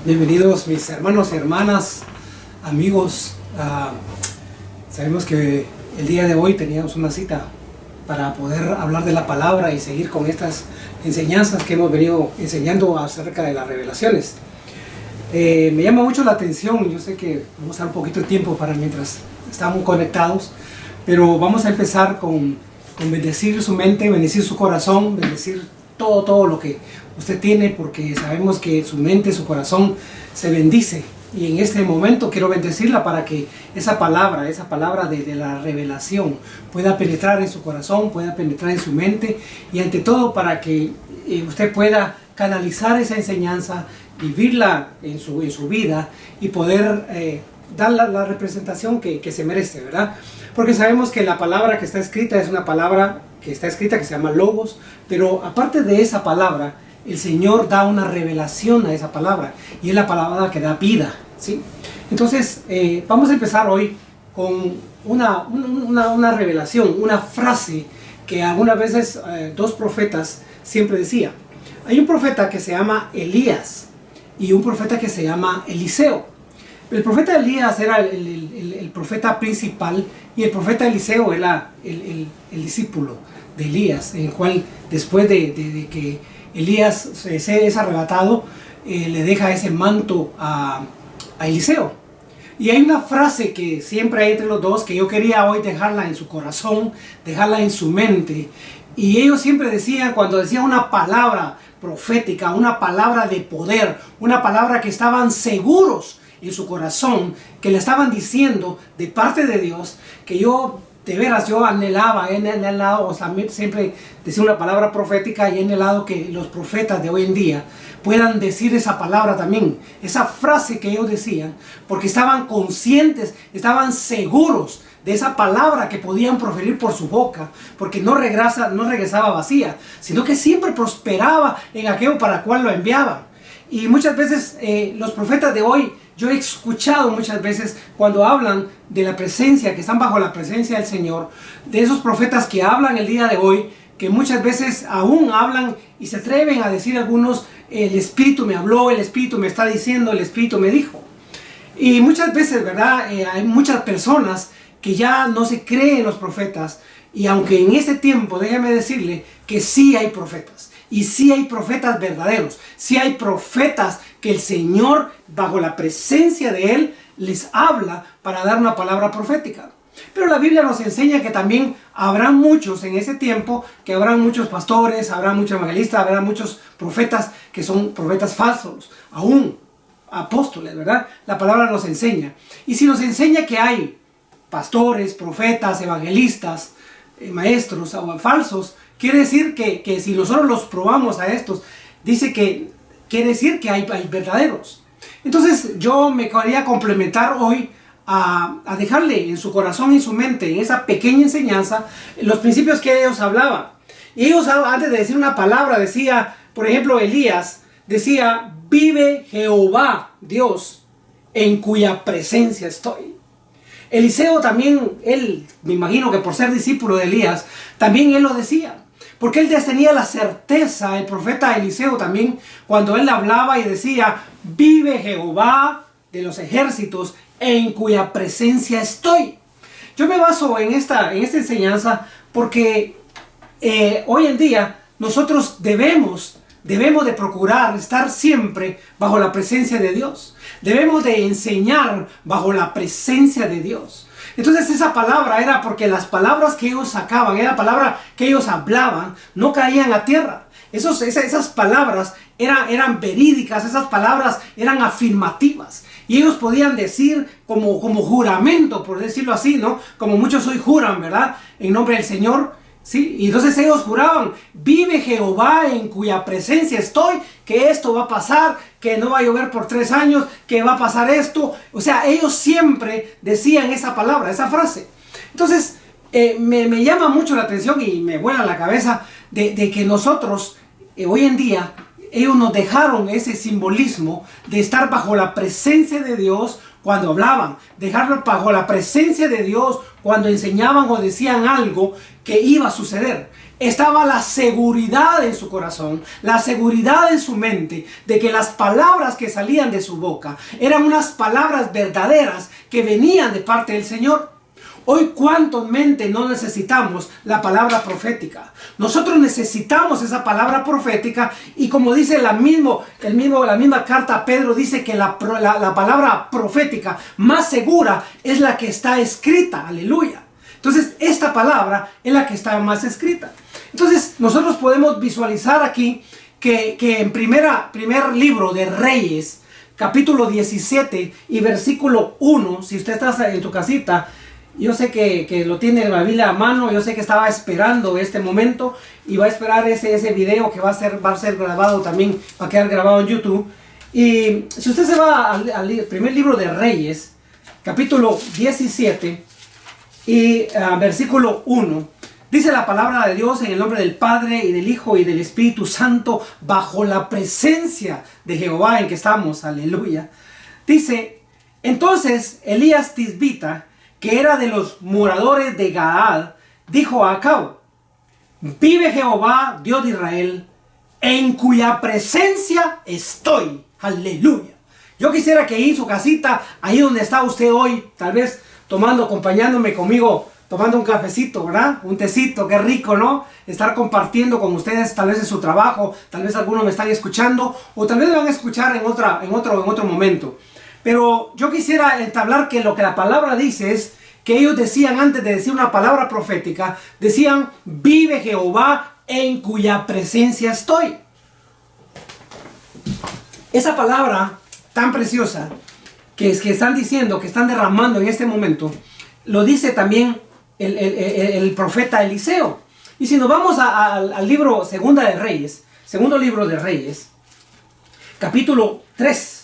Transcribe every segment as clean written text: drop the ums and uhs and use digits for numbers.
Bienvenidos mis hermanos y hermanas, amigos. Sabemos que el día de hoy teníamos una cita para poder hablar de la palabra y seguir con estas enseñanzas que hemos venido enseñando acerca de las revelaciones. Me llama mucho la atención, yo sé que vamos a dar un poquito de tiempo para mientras estamos conectados, pero vamos a empezar con bendecir su mente, bendecir su corazón, bendecir todo lo que usted tiene, porque sabemos que su mente, su corazón se bendice. Y en este momento quiero bendecirla para que esa palabra de la revelación pueda penetrar en su corazón, pueda penetrar en su mente, y ante todo para que usted pueda canalizar esa enseñanza, vivirla en su vida y poder dar la representación que se merece, ¿verdad? Porque sabemos que la palabra que está escrita es una palabra que se llama Logos, pero aparte de esa palabra, el Señor da una revelación a esa palabra, y es la palabra que da vida, ¿sí? Entonces, vamos a empezar hoy con una revelación, una frase que algunas veces dos profetas siempre decían. Hay un profeta que se llama Elías y un profeta que se llama Eliseo. El profeta Elías era el profeta principal, y el profeta Eliseo era el discípulo de Elías, en el cual después de que Elías se es arrebatado, le deja ese manto a Eliseo. Y hay una frase que siempre hay entre los dos, que yo quería hoy dejarla en su corazón, dejarla en su mente. Y ellos siempre decían, cuando decían una palabra profética, una palabra de poder, una palabra que estaban seguros en su corazón, que le estaban diciendo de parte de Dios, que de veras yo anhelaba, o sea, siempre decía una palabra profética, y he anhelado que los profetas de hoy en día puedan decir esa palabra también, esa frase que ellos decían, porque estaban conscientes, estaban seguros de esa palabra que podían proferir por su boca, porque no regresaba vacía, sino que siempre prosperaba en aquello para el cual lo enviaban. Y muchas veces los profetas de hoy, yo he escuchado muchas veces cuando hablan de la presencia, que están bajo la presencia del Señor, de esos profetas que hablan el día de hoy, que muchas veces aún hablan y se atreven a decir algunos: el Espíritu me habló, el Espíritu me está diciendo, el Espíritu me dijo. Y muchas veces, ¿verdad? Hay muchas personas que ya no se creen los profetas, y aunque en ese tiempo, déjeme decirle que sí hay profetas. Y sí hay profetas verdaderos, sí hay profetas que el Señor, bajo la presencia de Él, les habla para dar una palabra profética. Pero la Biblia nos enseña que también habrán muchos en ese tiempo, que habrán muchos pastores, habrá muchos evangelistas, habrá muchos profetas que son profetas falsos, aún apóstoles, ¿verdad? La palabra nos enseña. Y si nos enseña que hay pastores, profetas, evangelistas, maestros falsos, quiere decir que si nosotros los probamos a estos, quiere decir que hay verdaderos. Entonces yo me quería complementar hoy a dejarle en su corazón y en su mente, en esa pequeña enseñanza, los principios que ellos hablaban. Y ellos, antes de decir una palabra, decía, por ejemplo, Elías decía: vive Jehová Dios, en cuya presencia estoy. Eliseo también, él, me imagino que por ser discípulo de Elías, también él lo decía. Porque él ya tenía la certeza, el profeta Eliseo también, cuando él hablaba y decía: vive Jehová de los ejércitos, en cuya presencia estoy. Yo me baso en esta enseñanza porque hoy en día nosotros debemos de procurar estar siempre bajo la presencia de Dios. Debemos de enseñar bajo la presencia de Dios. Entonces esa palabra era porque las palabras que ellos sacaban, era la palabra que ellos hablaban, no caían a tierra. Esas palabras eran verídicas, esas palabras eran afirmativas. Y ellos podían decir como juramento, por decirlo así, ¿no? Como muchos hoy juran, ¿verdad? En nombre del Señor. ¿Sí? Y entonces ellos juraban: vive Jehová, en cuya presencia estoy, que esto va a pasar, que no va a llover por 3 años, que va a pasar esto. O sea, ellos siempre decían esa palabra, esa frase. Entonces me llama mucho la atención y me vuela la cabeza de que nosotros hoy en día, ellos nos dejaron ese simbolismo de estar bajo la presencia de Dios cuando hablaban, dejarlo bajo la presencia de Dios cuando enseñaban o decían algo que iba a suceder. estaba la seguridad en su corazón, la seguridad en su mente de que las palabras que salían de su boca eran unas palabras verdaderas que venían de parte del Señor. Hoy, ¿cuánto mente no necesitamos la palabra profética? Nosotros necesitamos esa palabra profética, y como dice la misma carta a Pedro, dice que la palabra profética más segura es la que está escrita. Aleluya. Entonces, esta palabra es la que está más escrita. Entonces, nosotros podemos visualizar aquí que en primer libro de Reyes, capítulo 17 y versículo 1, si usted está en tu casita, yo sé que lo tiene la Biblia a mano, yo sé que estaba esperando este momento y va a esperar ese video que va a ser grabado también, va a quedar grabado en YouTube. Y si usted se va al primer libro de Reyes, capítulo 17 y versículo 1, dice la palabra de Dios en el nombre del Padre y del Hijo y del Espíritu Santo, bajo la presencia de Jehová en que estamos, aleluya. Dice: entonces Elías Tisbita, que era de los moradores de Galaad, dijo a Acab: vive Jehová, Dios de Israel, en cuya presencia estoy. Aleluya. Yo quisiera que ahí en su casita, ahí donde está usted hoy, tal vez acompañándome conmigo, tomando un cafecito, ¿verdad? Un tecito, qué rico, ¿no? Estar compartiendo con ustedes, tal vez en su trabajo, tal vez algunos me están escuchando, o tal vez me van a escuchar en otro momento. Pero yo quisiera entablar que lo que la palabra dice es que ellos decían, antes de decir una palabra profética, decían: vive Jehová en cuya presencia estoy. Esa palabra tan preciosa que están diciendo, que están derramando en este momento, lo dice también el profeta Eliseo. Y si nos vamos al libro segundo libro de Reyes, capítulo 3.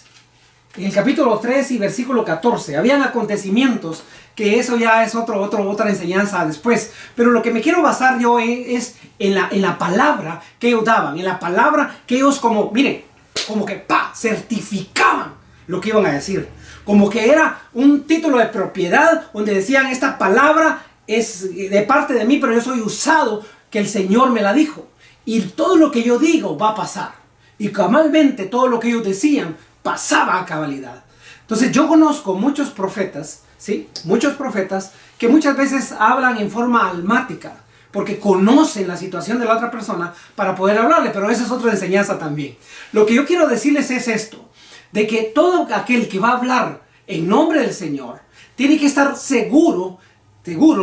En el capítulo 3 y versículo 14, habían acontecimientos, que eso ya es otra enseñanza después. Pero lo que me quiero basar yo es en la palabra que ellos daban, en la palabra que ellos como que certificaban lo que iban a decir. Como que era un título de propiedad donde decían: esta palabra es de parte de mí, pero yo soy usado, que el Señor me la dijo. Y todo lo que yo digo va a pasar. Y cabalmente todo lo que ellos decían pasaba a cabalidad. Entonces yo conozco muchos profetas, ¿sí? Muchos profetas que muchas veces hablan en forma almática, porque conocen la situación de la otra persona para poder hablarle, pero esa es otra enseñanza también. Lo que yo quiero decirles es esto, de que todo aquel que va a hablar en nombre del Señor tiene que estar seguro,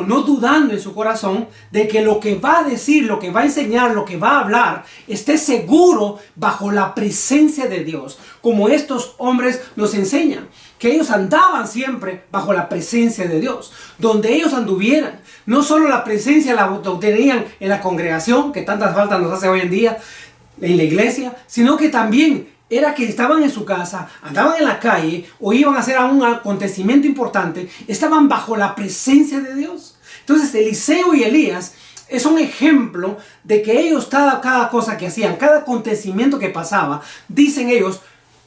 no dudando en su corazón, de que lo que va a decir, lo que va a enseñar, lo que va a hablar, esté seguro bajo la presencia de Dios, como estos hombres nos enseñan, que ellos andaban siempre bajo la presencia de Dios. Donde ellos anduvieran, no solo la presencia la tenían en la congregación, que tantas faltas nos hace hoy en día en la iglesia, sino que también era que estaban en su casa, andaban en la calle o iban a hacer un acontecimiento importante, estaban bajo la presencia de Dios. Entonces Eliseo y Elías es un ejemplo de que ellos, cada cosa que hacían, cada acontecimiento que pasaba, dicen ellos: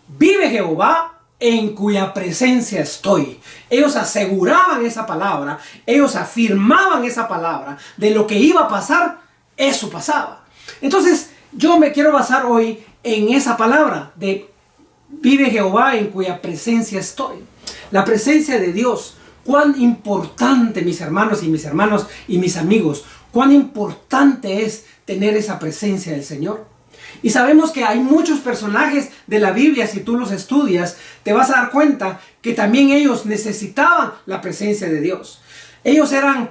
vive Jehová en cuya presencia estoy. Ellos aseguraban esa palabra, ellos afirmaban esa palabra, de lo que iba a pasar, eso pasaba. Entonces yo me quiero basar hoy en esa palabra de vive Jehová en cuya presencia estoy. La presencia de Dios, cuán importante, mis hermanos y mis amigos, cuán importante es tener esa presencia del Señor. Y sabemos que hay muchos personajes de la Biblia, si tú los estudias, te vas a dar cuenta que también ellos necesitaban la presencia de Dios. Ellos eran,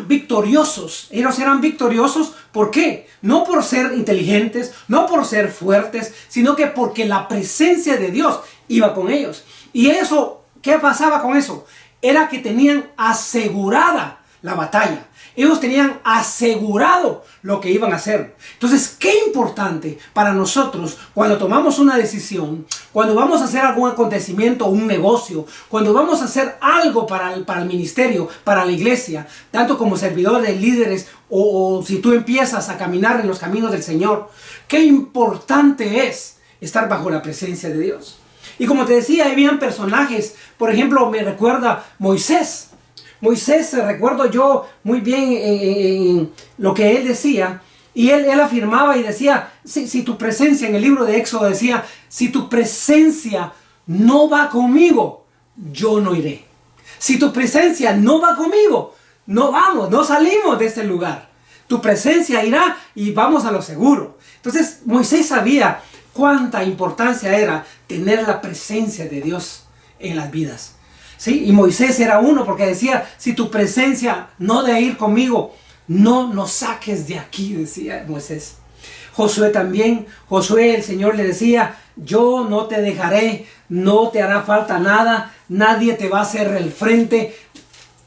victoriosos. Ellos eran victoriosos, ¿por qué? No por ser inteligentes, no por ser fuertes, sino que porque la presencia de Dios iba con ellos. Y eso, ¿qué pasaba con eso? Era que tenían asegurada la batalla. Ellos tenían asegurado lo que iban a hacer. Entonces, qué importante para nosotros cuando tomamos una decisión, cuando vamos a hacer algún acontecimiento, un negocio, cuando vamos a hacer algo para el ministerio, para la iglesia, tanto como servidores, líderes, o si tú empiezas a caminar en los caminos del Señor, qué importante es estar bajo la presencia de Dios. Y como te decía, habían personajes, por ejemplo, me recuerda Moisés. Moisés, recuerdo yo muy bien en lo que él decía, y él afirmaba y decía, si tu presencia, en el libro de Éxodo decía, si tu presencia no va conmigo, yo no iré. Si tu presencia no va conmigo, no vamos, no salimos de este lugar. Tu presencia irá y vamos a lo seguro. Entonces Moisés sabía cuánta importancia era tener la presencia de Dios en las vidas. ¿Sí? Y Moisés era uno porque decía, si tu presencia no de ir conmigo, no nos saques de aquí, decía Moisés. Josué también, Josué, el Señor le decía, yo no te dejaré, no te hará falta nada, nadie te va a hacer el frente,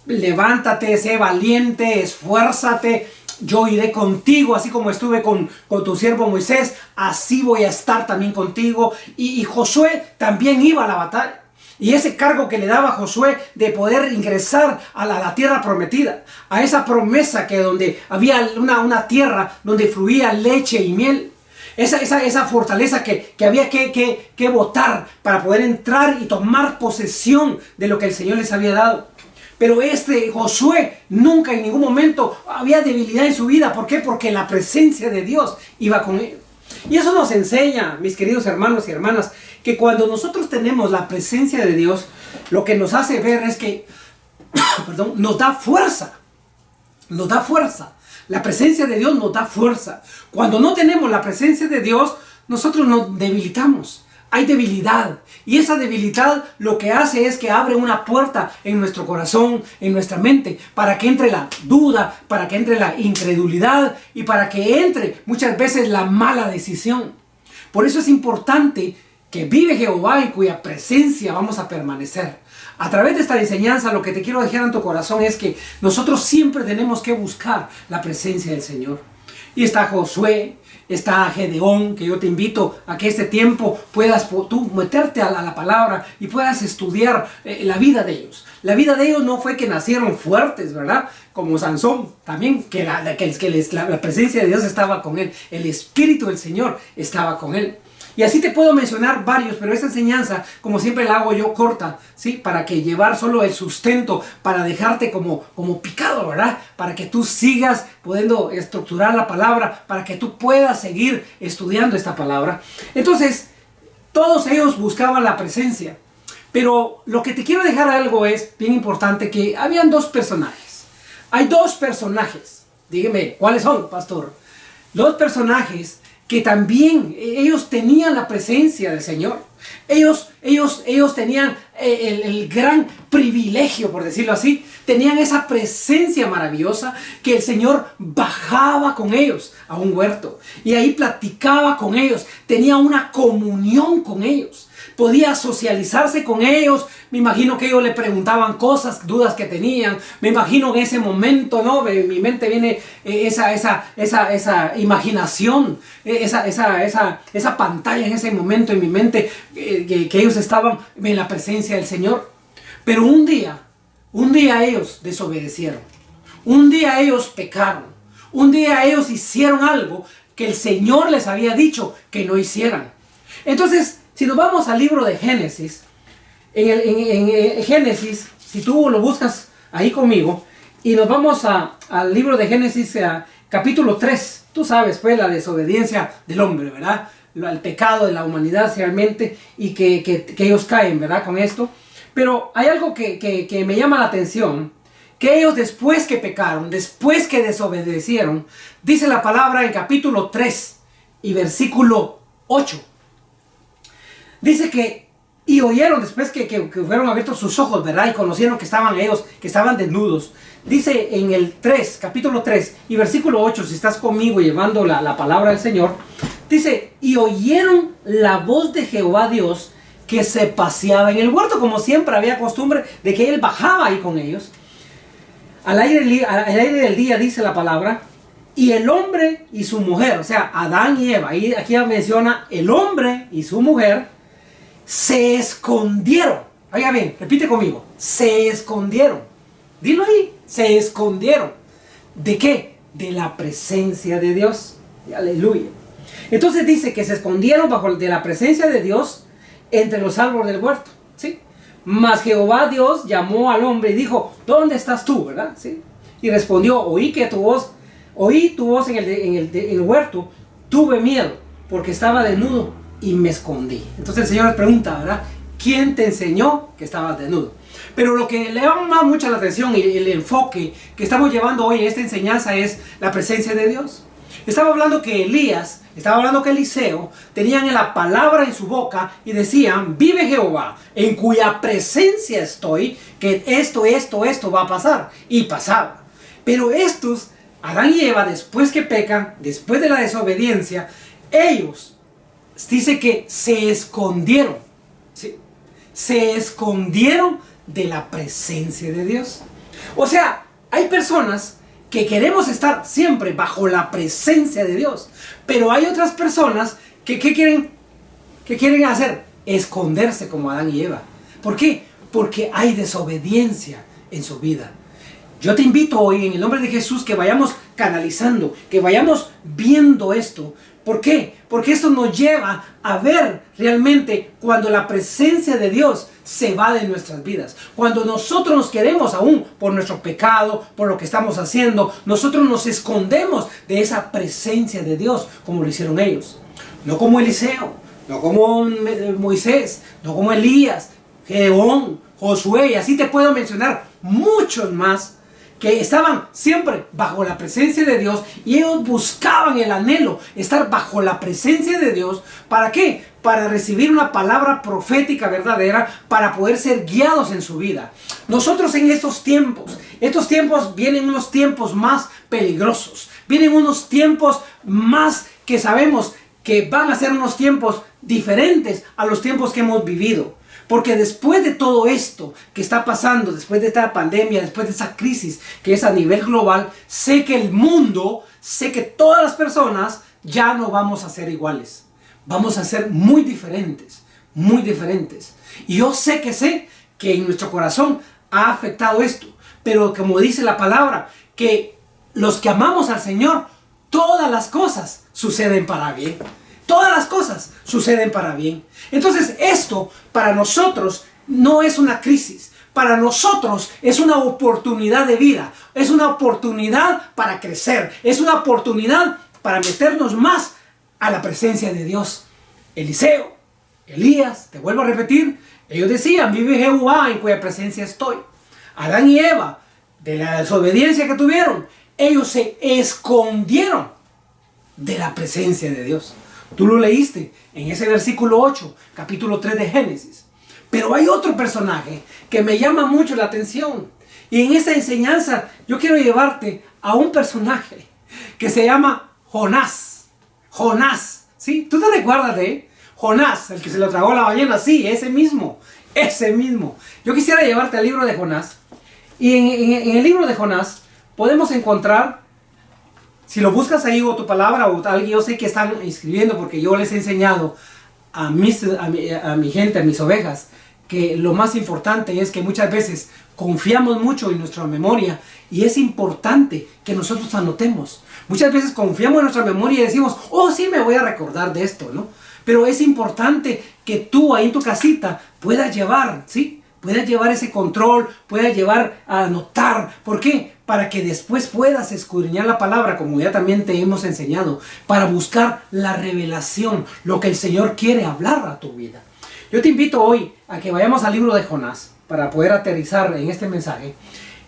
levántate, sé valiente, esfuérzate, yo iré contigo, así como estuve con tu siervo Moisés, así voy a estar también contigo. Y Josué también iba a la batalla. Y ese cargo que le daba Josué de poder ingresar a la tierra prometida, a esa promesa que donde había una tierra donde fluía leche y miel, esa fortaleza que había que botar para poder entrar y tomar posesión de lo que el Señor les había dado. Pero Josué nunca en ningún momento había debilidad en su vida. ¿Por qué? Porque la presencia de Dios iba con él. Y eso nos enseña, mis queridos hermanos y hermanas, que cuando nosotros tenemos la presencia de Dios, lo que nos hace ver es que, perdón, nos da fuerza. Nos da fuerza. La presencia de Dios nos da fuerza. Cuando no tenemos la presencia de Dios, nosotros nos debilitamos. Hay debilidad. Y esa debilidad lo que hace es que abre una puerta en nuestro corazón, en nuestra mente, para que entre la duda, para que entre la incredulidad y para que entre muchas veces la mala decisión. Por eso es importante que vive Jehová en cuya presencia vamos a permanecer. A través de esta enseñanza lo que te quiero dejar en tu corazón es que nosotros siempre tenemos que buscar la presencia del Señor. Y está Josué, está Gedeón, que yo te invito a que este tiempo puedas tú meterte a la palabra y puedas estudiar la vida de ellos. La vida de ellos no fue que nacieron fuertes, ¿verdad? Como Sansón, también que la presencia de Dios estaba con él, el Espíritu del Señor estaba con él. Y así te puedo mencionar varios, pero esta enseñanza, como siempre la hago yo corta, ¿sí? Para que llevar solo el sustento, para dejarte como picado, ¿verdad? Para que tú sigas pudiendo estructurar la palabra, para que tú puedas seguir estudiando esta palabra. Entonces, todos ellos buscaban la presencia. Pero lo que te quiero dejar algo es bien importante, que habían dos personajes. Hay dos personajes. Dígame, ¿cuáles son, pastor? Dos personajes que también ellos tenían la presencia del Señor. Ellos tenían el gran privilegio, por decirlo así. Tenían esa presencia maravillosa que el Señor bajaba con ellos a un huerto. Y ahí platicaba con ellos. Tenía una comunión con ellos. Podía socializarse con ellos. Me imagino que ellos le preguntaban cosas, dudas que tenían. Me imagino en ese momento, ¿no? En mi mente viene esa imaginación, esa pantalla en ese momento en mi mente, que ellos estaban en la presencia del Señor. Pero un día ellos desobedecieron. Un día ellos pecaron. Un día ellos hicieron algo que el Señor les había dicho que no hicieran. Entonces, si nos vamos al libro de Génesis, en Génesis, si tú lo buscas ahí conmigo, y nos vamos al libro de Génesis, capítulo 3, tú sabes, pues la desobediencia del hombre, ¿verdad? El pecado de la humanidad realmente, y que ellos caen, ¿verdad? Con esto. Pero hay algo que me llama la atención, que ellos después que pecaron, después que desobedecieron, dice la palabra en capítulo 3 y versículo 8. Dice que, y oyeron después que fueron abiertos sus ojos, ¿verdad? Y conocieron que estaban ellos, que estaban desnudos. Dice en el 3, capítulo 3 y versículo 8, si estás conmigo llevando la palabra del Señor, dice, y oyeron la voz de Jehová Dios que se paseaba en el huerto, como siempre había costumbre de que él bajaba ahí con ellos. Al aire del día dice la palabra, y el hombre y su mujer, o sea, Adán y Eva, y aquí menciona el hombre y su mujer, se escondieron. Oiga bien, repite conmigo. Se escondieron. Dilo ahí. Se escondieron. ¿De qué? De la presencia de Dios. Aleluya. Entonces dice que se escondieron de la presencia de Dios entre los árboles del huerto. ¿Sí? Mas Jehová Dios llamó al hombre y dijo, ¿dónde estás tú? ¿Verdad? ¿Sí? Y respondió, oí tu voz en el huerto, tuve miedo, porque estaba desnudo y me escondí. Entonces el Señor le pregunta, ¿verdad? ¿Quién te enseñó que estabas desnudo? Pero lo que le llama mucho la atención y el enfoque que estamos llevando hoy en esta enseñanza es la presencia de Dios. Estaba hablando que Elías, estaba hablando que Eliseo tenían la palabra en su boca y decían, vive Jehová, en cuya presencia estoy, que esto va a pasar. Y pasaba. Pero estos, Adán y Eva, después que pecan, después de la desobediencia, ellos, dice que se escondieron. ¿Sí? Se escondieron de la presencia de Dios. O sea, hay personas que queremos estar siempre bajo la presencia de Dios, pero hay otras personas que ¿qué quieren hacer? Esconderse como Adán y Eva. ¿Por qué? Porque hay desobediencia en su vida. Yo te invito hoy en el nombre de Jesús que vayamos canalizando, que vayamos viendo esto. ¿Por qué? Porque esto nos lleva a ver realmente cuando la presencia de Dios se va de nuestras vidas. Cuando nosotros nos queremos aún por nuestro pecado, por lo que estamos haciendo, nosotros nos escondemos de esa presencia de Dios como lo hicieron ellos. No como Eliseo, no como Moisés, no como Elías, Gedeón, Josué, y así te puedo mencionar muchos más que estaban siempre bajo la presencia de Dios y ellos buscaban el anhelo, estar bajo la presencia de Dios. ¿Para qué? Para recibir una palabra profética verdadera, para poder ser guiados en su vida. Nosotros en estos tiempos vienen unos tiempos más peligrosos, vienen unos tiempos más que sabemos que van a ser unos tiempos diferentes a los tiempos que hemos vivido. Porque después de todo esto que está pasando, después de esta pandemia, después de esa crisis que es a nivel global, sé que el mundo, sé que todas las personas ya no vamos a ser iguales. Vamos a ser muy diferentes, muy diferentes. Y yo sé que en nuestro corazón ha afectado esto. Pero como dice la palabra, que los que amamos al Señor, todas las cosas suceden para bien. Todas las cosas suceden para bien. Entonces esto para nosotros no es una crisis. Para nosotros es una oportunidad de vida. Es una oportunidad para crecer. Es una oportunidad para meternos más a la presencia de Dios. Eliseo, Elías, te vuelvo a repetir, ellos decían, vive Jehová en cuya presencia estoy. Adán y Eva, de la desobediencia que tuvieron, ellos se escondieron de la presencia de Dios. Tú lo leíste en ese versículo 8, capítulo 3 de Génesis. Pero hay otro personaje que me llama mucho la atención. Y en esta enseñanza yo quiero llevarte a un personaje que se llama Jonás. Jonás, ¿sí? ¿Tú te recuerdas de Jonás, el que se lo tragó la ballena? Sí, ese mismo. Yo quisiera llevarte al libro de Jonás. Y en el libro de Jonás podemos encontrar, si lo buscas ahí o tu palabra o alguien, yo sé que están escribiendo porque yo les he enseñado a mi gente, a mis ovejas, que lo más importante es que muchas veces confiamos mucho en nuestra memoria y es importante que nosotros anotemos. Muchas veces confiamos en nuestra memoria y decimos, oh sí, me voy a recordar de esto, ¿no? Pero es importante que tú ahí en tu casita puedas llevar, ¿sí? Puedas llevar ese control, puedas llevar a anotar. ¿Por qué? Para que después puedas escudriñar la palabra, como ya también te hemos enseñado, para buscar la revelación, lo que el Señor quiere hablar a tu vida. Yo te invito hoy a que vayamos al libro de Jonás, para poder aterrizar en este mensaje.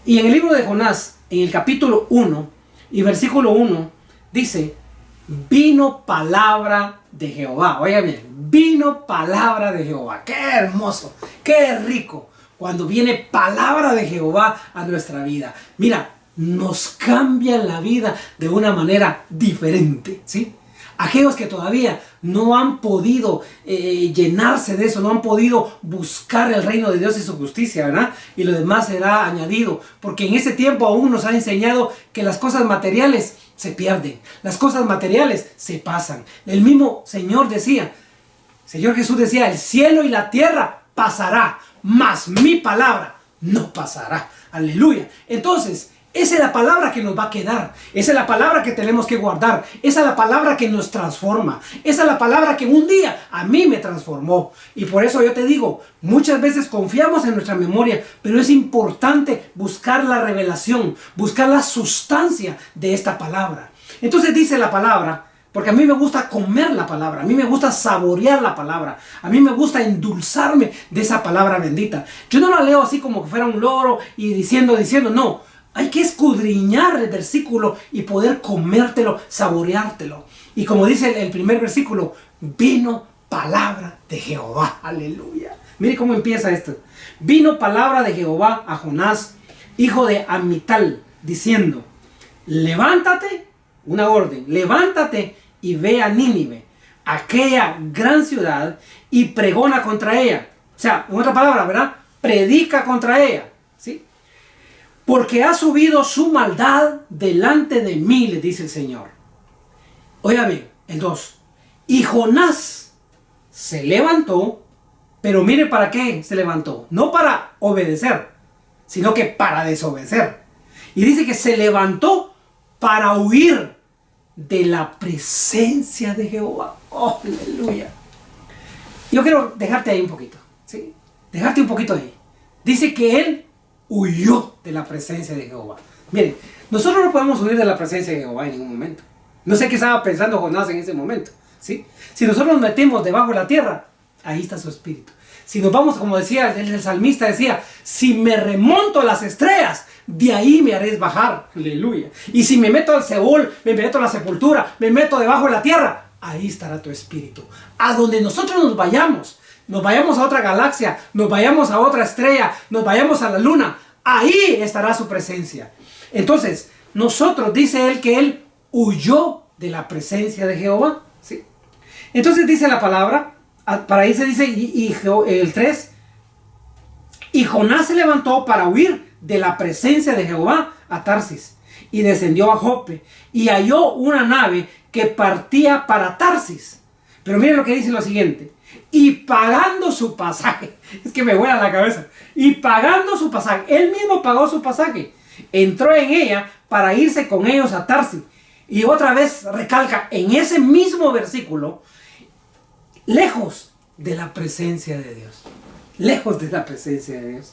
Y en el libro de Jonás, en el capítulo 1 y versículo 1, dice, vino palabra de Jehová. Oiga bien, vino palabra de Jehová. ¡Qué hermoso! ¡Qué rico! Cuando viene palabra de Jehová a nuestra vida. Mira, nos cambia la vida de una manera diferente, ¿sí? Aquellos que todavía no han podido llenarse de eso, no han podido buscar el reino de Dios y su justicia, ¿verdad? Y lo demás será añadido, porque en ese tiempo aún nos ha enseñado que las cosas materiales se pierden, las cosas materiales se pasan. El mismo Señor Jesús decía, el cielo y la tierra pasará, mas mi palabra no pasará. Aleluya. Entonces, Esa es la palabra que nos va a quedar. Esa es la palabra que tenemos que guardar. Esa es la palabra que nos transforma. Esa es la palabra que un día a mí me transformó. Y por eso yo te digo, muchas veces confiamos en nuestra memoria, pero es importante buscar la revelación, buscar la sustancia de esta palabra. Entonces dice la palabra, porque a mí me gusta comer la palabra, a mí me gusta saborear la palabra, a mí me gusta endulzarme de esa palabra bendita. Yo no la leo así como que fuera un loro y diciendo, no. Hay que escudriñar el versículo y poder comértelo, saboreártelo. Y como dice el primer versículo, vino palabra de Jehová. Aleluya. Mire cómo empieza esto. Vino palabra de Jehová a Jonás, hijo de Amital, diciendo, levántate, una orden, levántate y ve a Nínive, aquella gran ciudad, y pregona contra ella. O sea, en otra palabra, ¿verdad? Predica contra ella. ¿Sí? Porque ha subido su maldad delante de mí, le dice el Señor. Oiga bien, el 2. Y Jonás se levantó, pero mire para qué se levantó. No para obedecer, sino que para desobedecer. Y dice que se levantó para huir de la presencia de Jehová. ¡Oh, aleluya! Yo quiero dejarte ahí un poquito, ¿sí? Dejarte un poquito ahí. Dice que él huyó de la presencia de Jehová. Miren, nosotros no podemos huir de la presencia de Jehová en ningún momento. No sé qué estaba pensando Jonás en ese momento, ¿sí? Si nosotros nos metemos debajo de la tierra, ahí está su espíritu. Si nos vamos, como decía el salmista, decía, si me remonto a las estrellas, de ahí me haréis bajar. Aleluya. Y si me meto al Seol, me meto a la sepultura, me meto debajo de la tierra, ahí estará tu espíritu. A donde nosotros nos vayamos a otra galaxia, nos vayamos a otra estrella, nos vayamos a la luna, ahí estará su presencia. Entonces, nosotros, dice él, que él huyó de la presencia de Jehová. ¿Sí? Entonces dice la palabra, para ahí se dice, el 3, y Jonás se levantó para huir de la presencia de Jehová a Tarsis, y descendió a Jope, y halló una nave que partía para Tarsis. Pero miren lo que dice lo siguiente, y pagando su pasaje, es que me vuela la cabeza, y pagando su pasaje, él mismo pagó su pasaje, entró en ella para irse con ellos a Tarsis. Y otra vez recalca en ese mismo versículo, lejos de la presencia de Dios, lejos de la presencia de Dios,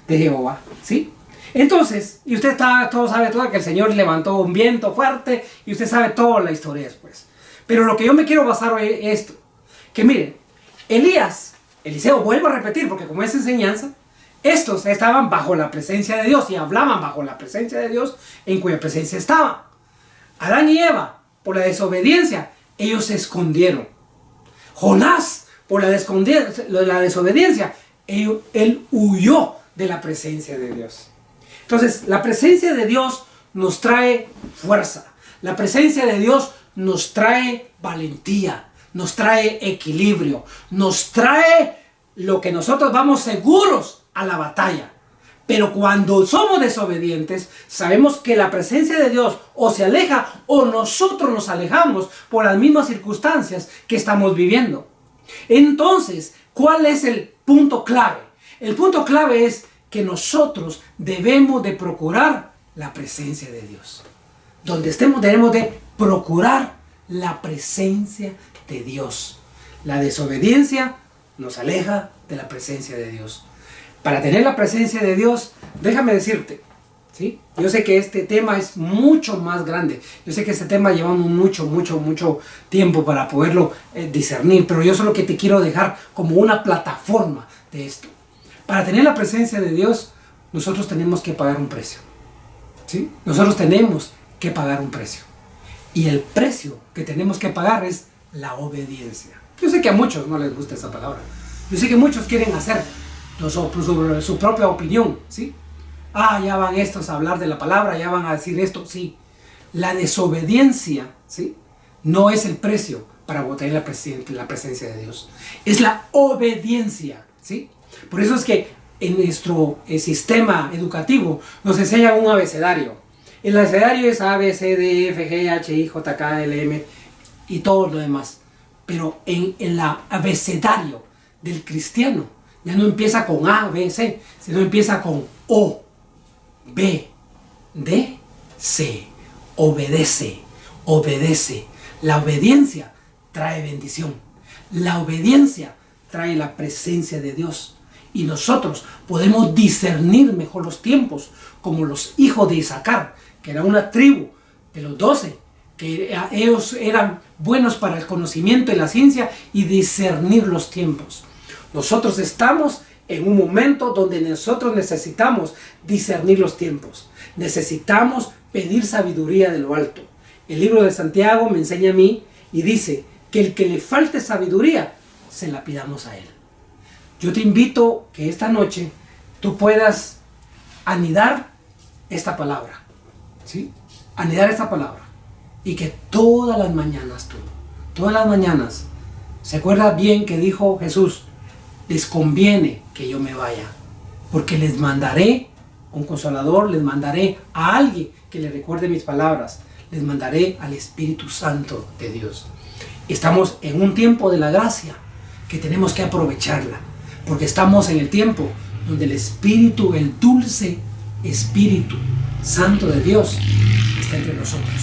de Jehová, ¿sí? Entonces, y usted todo sabe que el Señor levantó un viento fuerte, y usted sabe toda la historia después. Pero lo que yo me quiero basar hoy es esto, que miren, Eliseo, vuelvo a repetir, porque como es enseñanza, estos estaban bajo la presencia de Dios, y hablaban bajo la presencia de Dios, en cuya presencia estaban. Adán y Eva, por la desobediencia, ellos se escondieron. Jonás, por la desobediencia, él huyó de la presencia de Dios. Entonces, la presencia de Dios nos trae fuerza. La presencia de Dios nos trae valentía, nos trae equilibrio, nos trae lo que nosotros vamos seguros a la batalla. Pero cuando somos desobedientes, sabemos que la presencia de Dios o se aleja o nosotros nos alejamos por las mismas circunstancias que estamos viviendo. Entonces, ¿cuál es el punto clave? El punto clave es que nosotros debemos de procurar la presencia de Dios. Donde estemos debemos de procurar la presencia de Dios. La desobediencia nos aleja de la presencia de Dios. Para tener la presencia de Dios, déjame decirte, ¿sí? Yo sé que este tema es mucho más grande. Yo sé que este tema lleva mucho tiempo para poderlo discernir, pero yo solo que te quiero dejar como una plataforma de esto. Para tener la presencia de Dios, nosotros tenemos que pagar un precio, ¿sí? Nosotros tenemos que pagar un precio. Y el precio que tenemos que pagar es la obediencia. Yo sé que a muchos no les gusta esa palabra. Yo sé que muchos quieren hacer su propia opinión, ¿sí? Ya van estos a hablar de la palabra, ya van a decir esto, sí. La desobediencia, ¿sí? No es el precio para obtener la presencia de Dios. Es la obediencia, ¿sí? Por eso es que en nuestro sistema educativo nos enseñan un abecedario. El abecedario es A, B, C, D, F, G, H, I, J, K, L, M y todo lo demás. Pero en el abecedario del cristiano ya no empieza con A, B, C, sino empieza con O, B, obedece, obedece. La obediencia trae bendición. La obediencia trae la presencia de Dios. Y nosotros podemos discernir mejor los tiempos, como los hijos de Isaacar, que era una tribu de los 12, que ellos eran buenos para el conocimiento y la ciencia y discernir los tiempos. Nosotros estamos en un momento donde nosotros necesitamos discernir los tiempos. Necesitamos pedir sabiduría de lo alto. El libro de Santiago me enseña a mí y dice que el que le falte sabiduría, se la pidamos a él. Yo te invito que esta noche tú puedas anidar esta palabra, ¿sí? Anidar esta palabra. Y que todas las mañanas ¿se acuerda bien que dijo Jesús? Les conviene que yo me vaya, porque les mandaré un consolador, les mandaré a alguien que les recuerde mis palabras, les mandaré al Espíritu Santo de Dios. Estamos en un tiempo de la gracia que tenemos que aprovecharla, porque estamos en el tiempo donde el Espíritu, el dulce Espíritu Santo de Dios está entre nosotros.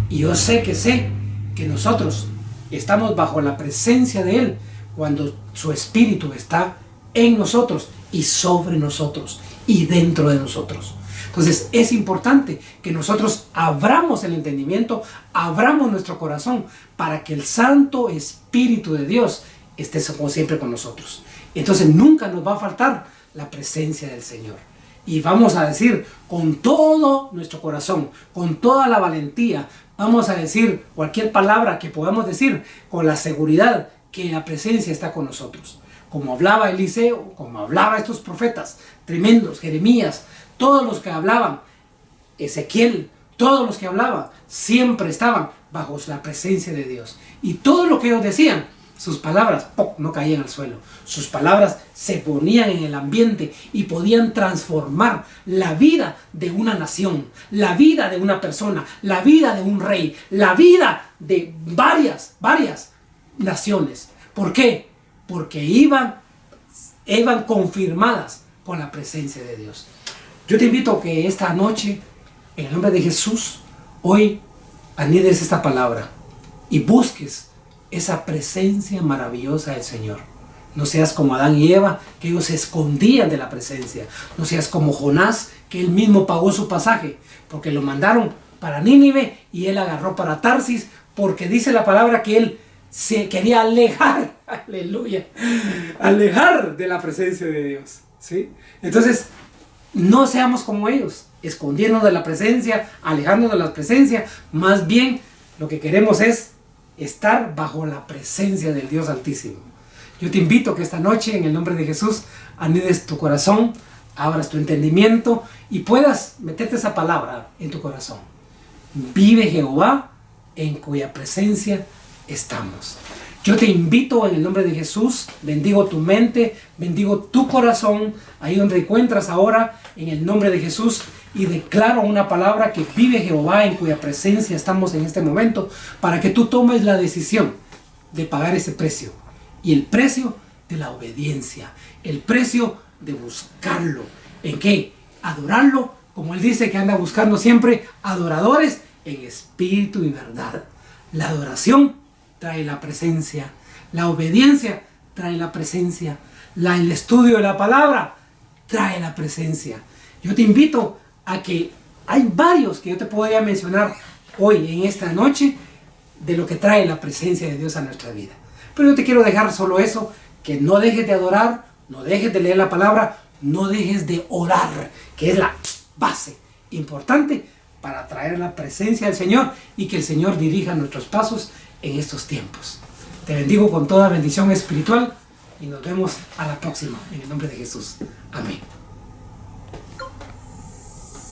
Y yo sé que nosotros estamos bajo la presencia de Él cuando su Espíritu está en nosotros y sobre nosotros y dentro de nosotros. Entonces es importante que nosotros abramos el entendimiento, abramos nuestro corazón para que el Santo Espíritu de Dios esté como siempre con nosotros. Entonces nunca nos va a faltar la presencia del Señor. Y vamos a decir con todo nuestro corazón, con toda la valentía, vamos a decir cualquier palabra que podamos decir con la seguridad que la presencia está con nosotros. Como hablaba Eliseo, como hablaba estos profetas tremendos, Jeremías, todos los que hablaban, Ezequiel, todos los que hablaban, siempre estaban bajo la presencia de Dios. Y todo lo que ellos decían, sus palabras no caían al suelo. Sus palabras se ponían en el ambiente y podían transformar la vida de una nación, la vida de una persona, la vida de un rey, la vida de varias naciones. ¿Por qué? Porque iban confirmadas con la presencia de Dios. Yo te invito a que esta noche, en el nombre de Jesús, hoy anides esta palabra y busques esa presencia maravillosa del Señor. No seas como Adán y Eva, que ellos se escondían de la presencia. No seas como Jonás, que él mismo pagó su pasaje, porque lo mandaron para Nínive y él agarró para Tarsis, porque dice la palabra que él se quería alejar, aleluya, alejar de la presencia de Dios, ¿sí? Entonces, no seamos como ellos, escondiéndonos de la presencia, alejándonos de la presencia. Más bien, lo que queremos es estar bajo la presencia del Dios Altísimo. Yo te invito que esta noche, en el nombre de Jesús, anides tu corazón, abras tu entendimiento y puedas meterte esa palabra en tu corazón. Vive Jehová, en cuya presencia estamos. Yo te invito en el nombre de Jesús, bendigo tu mente, bendigo tu corazón, ahí donde encuentras ahora, en el nombre de Jesús, y declaro una palabra que vive Jehová, en cuya presencia estamos en este momento, para que tú tomes la decisión de pagar ese precio, y el precio de la obediencia, el precio de buscarlo. ¿En qué? Adorarlo, como él dice que anda buscando siempre adoradores en espíritu y verdad. La adoración trae la presencia, la obediencia trae la presencia, el estudio de la palabra trae la presencia. Yo te invito a que hay varios que yo te podría mencionar hoy en esta noche de lo que trae la presencia de Dios a nuestra vida. Pero yo te quiero dejar solo eso, que no dejes de adorar, no dejes de leer la palabra, no dejes de orar, que es la base importante para traer la presencia del Señor y que el Señor dirija nuestros pasos en estos tiempos. Te bendigo con toda bendición espiritual y nos vemos a la próxima en el nombre de Jesús. Amén.